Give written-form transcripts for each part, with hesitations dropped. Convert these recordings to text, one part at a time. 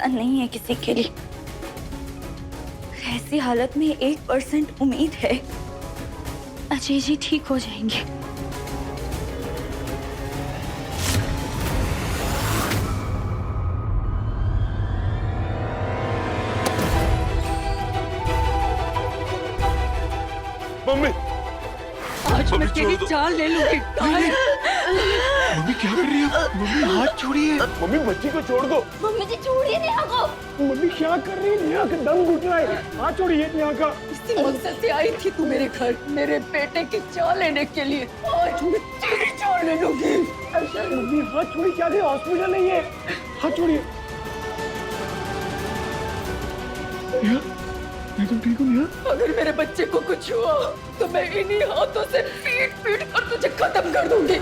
आसान नहीं है किसी के लिए। ऐसी हालत में 1% उम्मीद है अजय जी ठीक हो जाएंगे। मम्मी, आज मैं तेरी जान ले लूंगी। मम्मी क्या कर रही है? मम्मी हाथ छोड़िए। मम्मी बच्ची को छोड़ दो। मम्मी जी छोड़िए नेहा को। मम्मी क्या कर रही है? नेहा का दम घुट रहा है। हाथ छोड़िए नेहा का। इसी मकसद से आई थी तू मेरे घर, मेरे बेटे की जान लेने के लिए। आज मैं तेरी जान ले लूंगी। मम्मी हाथ छोड़ी, क्या हॉस्पिटल नहीं है। हाथ छोड़िए। मैं तुम ठीक हो नेहा? अगर मेरे बच्चे को कुछ हुआ तो मैं इन्हीं हाथों से पीट पीट कर तुझे खत्म कर दूंगी।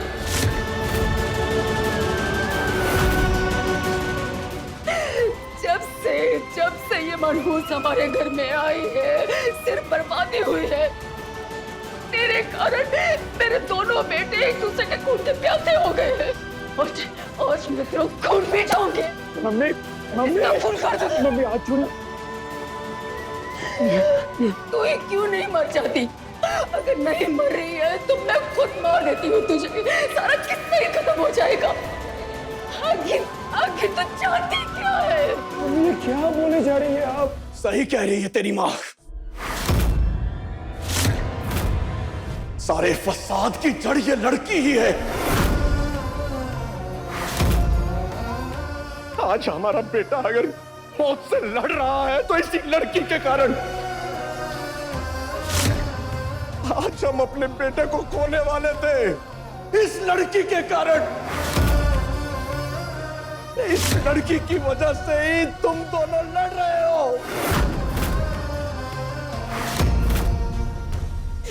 जब से ये मनहूस हमारे घर में आई है, सिर्फ बर्बादी हुई है। तेरे कारण मेरे दोनों बेटे एक दूसरे के खून के प्यासे हो गए हैं। आज मैं तेरा खून पी जाऊंगी। मम्मी मम्मी खून कर दूंगी। मम्मी हाथ छोड़ो। तू ही क्यों नहीं मर जाती? अगर नहीं मर रही है तो मैं खुद मार देती हूँ तुझे। सारा किस्सा ही खत्म हो जाएगा। आखिर तो चाहती क्या है? मम्मी ये क्या बोले जा रही है आप? सही कह रही है तेरी माँ। सारे फसाद की जड़ ये लड़की ही है। आज हमारा बेटा अगर मौत से लड़ रहा है तो इसी लड़की के कारण। आज हम अपने बेटे को खोने वाले थे इस लड़की के कारण। इस लड़की की वजह से ही तुम दोनों लड़ रहे हो।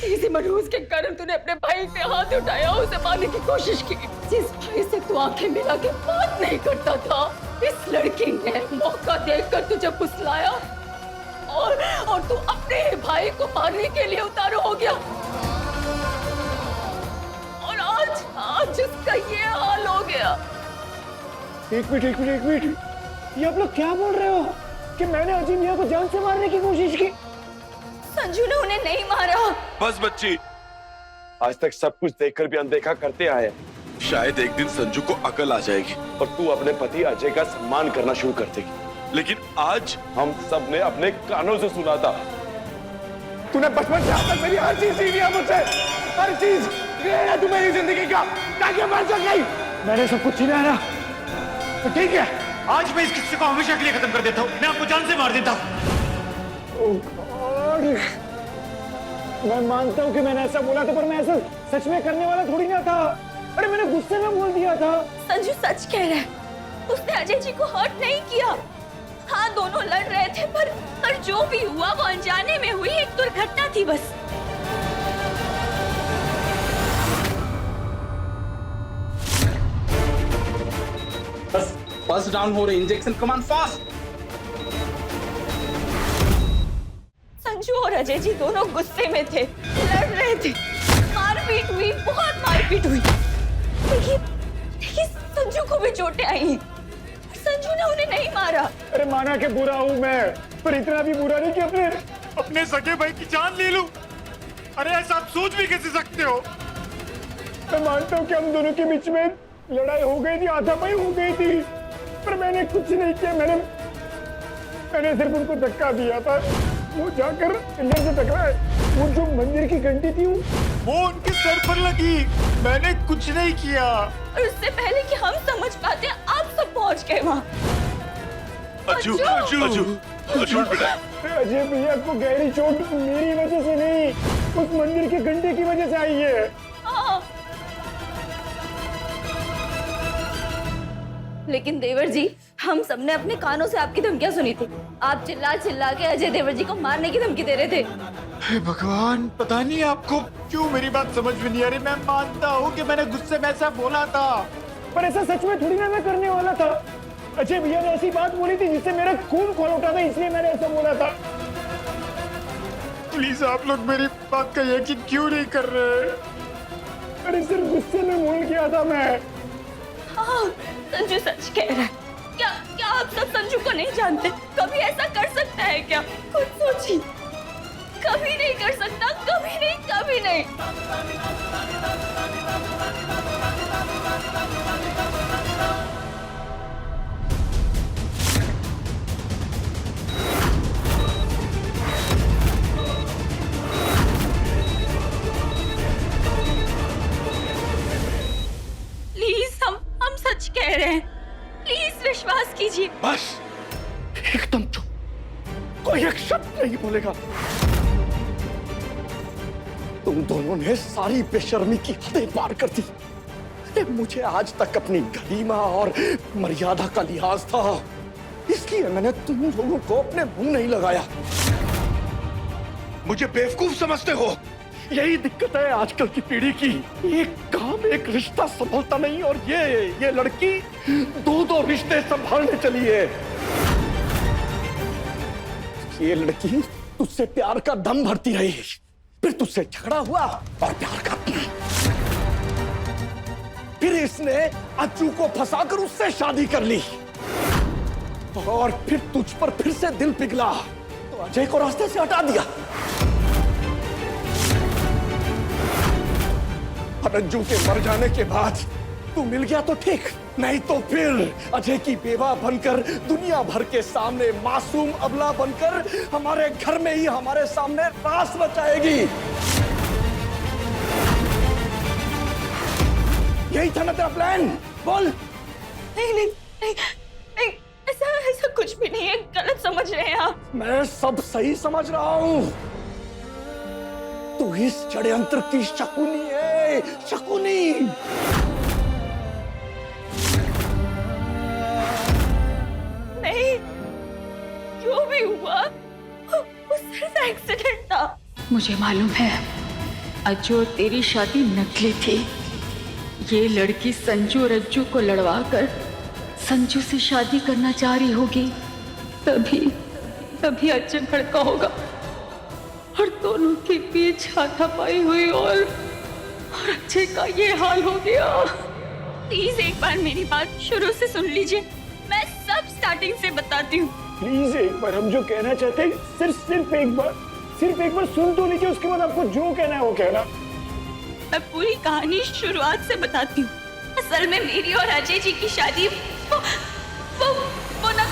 इसी मनहूस के कारण तूने अपने भाई पे हाथ उठाया, उसे मारने की कोशिश की। जिस भाई से तू आंखें मिला के बात नहीं करता था, इस लड़की ने मौका देखकर तुझे फुसलाया और तू अपने भाई को मारने के लिए उतारू हो गया। और आज उसका ये हाल हो गया। एक मिनट, ये आप लोग क्या बोल रहे हो कि मैंने अजय मियां को जान से मारने की कोशिश की? संजू ने उन्हें नहीं मारा। बस बच्ची, आज तक सब कुछ देखकर भी अनदेखा करते आए। शायद एक दिन संजू को अकल आ जाएगी और तू अपने पति अजय का सम्मान करना शुरू कर देगी। लेकिन आज हम सब ने अपने कानों से सुना था। तूने बचपन से आज तक मेरी हर चीज छीनी है मुझसे, हर चीज। ये है तू मेरी जिंदगी का, ताकि मर सक नहीं। मैंने सब कुछ छीना है ना, तो ठीक है, आज मैं इस किस्से को हमेशा के लिए खत्म कर देता हूँ। मैं आपको जान से मार देता हूँ। मैं मानता हूँ कि मैंने ऐसा बोला था, पर मैं ऐसा सच में करने वाला थोड़ी ना था। अरे मैंने गुस्से में बोल दिया था। संजू सच कह रहा है, उसने अजय जी को हर्ट नहीं किया। हाँ दोनों लड़ रहे थे, पर जो भी हुआ वो अनजाने में हुई एक दुर्घटना थी बस। बस डाउन हो रहे, इंजेक्शन कमान फास्ट। संजू और अजय जी दोनों गुस्से में थे, लड़ रहे थे, मारपीट हुई, बहुत मारपीट हुई। देखिए संजू को भी चोटें आई, संजू ने उन्हें नहीं मारा। अरे माना कि बुरा हूँ मैं, पर इतना भी बुरा नहीं कि अपने सगे भाई की जान ले लूं। अरे ऐसा आप सोच भी कैसे सकते हो? मैं मानता हूँ कि हम दोनों के बीच में लड़ाई हो गई थी, हाथापाई हो गई थी, पर मैंने कुछ नहीं किया। मैंने सिर्फ उनको धक्का दिया था। वो जाकर पिलर से टकराए। वो जो मंदिर की घंटी थी वो उनके सर पर लगी। मैंने कुछ नहीं किया। और उससे पहले कि हम समझ पाते आप सब पहुंच गए वहाँ। अजू बेटा, अजय भैया को गहरी चोट मेरी वजह से नहीं, उस मंदिर की घंटी की वजह से आई है। हाँ। लेकिन देवर जी, हम सबने अपने कानों से आपकी धमकियां सुनी थी। आप चिल्ला चिल्ला के अजय देवर जी को मारने की धमकी दे रहे थे। हे भगवान, पता नहीं आपको क्यों मेरी बात समझ में नहीं आ रही। मैं मानता हूँ कि मैंने गुस्से में ऐसा बोला था, पर ऐसा सच में थोड़ी ना मैं करने वाला था। अजय भैया ने ऐसी बात बोली थी जिससे मेरा खून खौल उठा था, इसलिए मैंने ऐसा बोला था। प्लीज आप लोग मेरी बात का यकीन क्यों नहीं कर रहे? अरे सिर्फ गुस्से में बोल गया था मैं। हाँ, संजू सच कह रहा है। क्या आप सब संजू को नहीं जानते। कभी ऐसा कर सकता है क्या? खुद सोचिए। कभी नहीं कर सकता, कभी नहीं, कभी नहीं। प्लीज हम सच कह रहे हैं। प्लीज विश्वास कीजिए। बस एकदम चुप, कोई एक शब्द नहीं बोलेगा। तुम दोनों ने सारी बेशर्मी की हदें पार कर दी। मुझे आज तक अपनी गरिमा और मर्यादा का लिहाज था, इसलिए मैंने तुम लोगों को अपने मुंह नहीं लगाया। मुझे बेवकूफ समझते हो। यही दिक्कत है आजकल की पीढ़ी की। एक काम, एक रिश्ता संभलता नहीं, और ये लड़की दो रिश्ते संभालने चली है। ये लड़की तुझसे प्यार का दम भरती रही, फिर तुझसे झगड़ा हुआ और प्यार का, फिर इसने अज्जू को फंसाकर उससे शादी कर ली, और फिर तुझ पर फिर से दिल पिघला तो अजय को रास्ते से हटा दिया। और अज्जू के मर जाने के बाद तू मिल गया तो ठीक, नहीं तो फिर अजय की बेवा बनकर, दुनिया भर के सामने मासूम अबला बनकर हमारे घर में ही हमारे सामने रास रचाएगी। यही था ना तेरा प्लान? बोल। नहीं नहीं नहीं नहीं, ऐसा कुछ भी नहीं है। गलत समझ रहे हैं आप। मैं सब सही समझ रहा हूं। तू इस षड्यंत्र की शकुनी है, शकुनी। नहीं, जो भी हुआ वो सिर्फ एक्सीडेंट था। मुझे मालूम है अज्जू और तेरी शादी नकली थी। ये लड़की संजू और अज्जू को लड़वा कर संजू से शादी करना चाह रही होगी, तभी अज्जू भड़का होगा और दोनों के बीच हाथापाई हुई और अजय का ये हाल हो गया। प्लीज एक बार मेरी बात शुरू से सुन लीजिए। मैं सब स्टार्टिंग से बताती हूँ। प्लीज एक बार, हम जो कहना चाहते हैं सिर्फ एक बार सुन तो लीजिए, उसके बाद आपको जो कहना है वो कहना। मैं पूरी कहानी शुरुआत से बताती हूँ। असल में मेरी और अजय जी की शादी वो ना।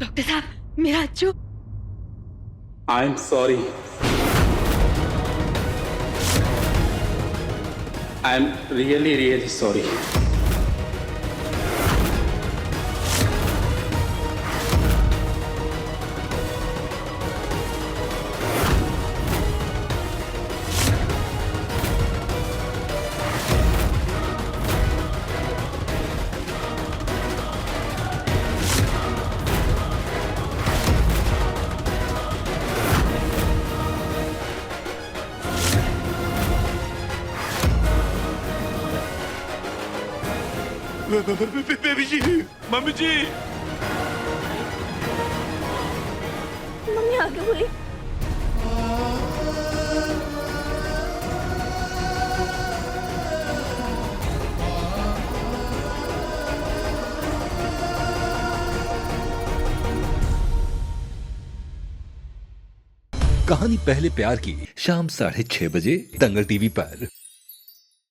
डॉक्टर साहब, मेरा Ajju. I'm sorry. I'm really sorry. Baby ji, mummy ji. Mummy आगे बोली। कहानी पहले प्यार की शाम 6:30 बजे दंगल टीवी पर।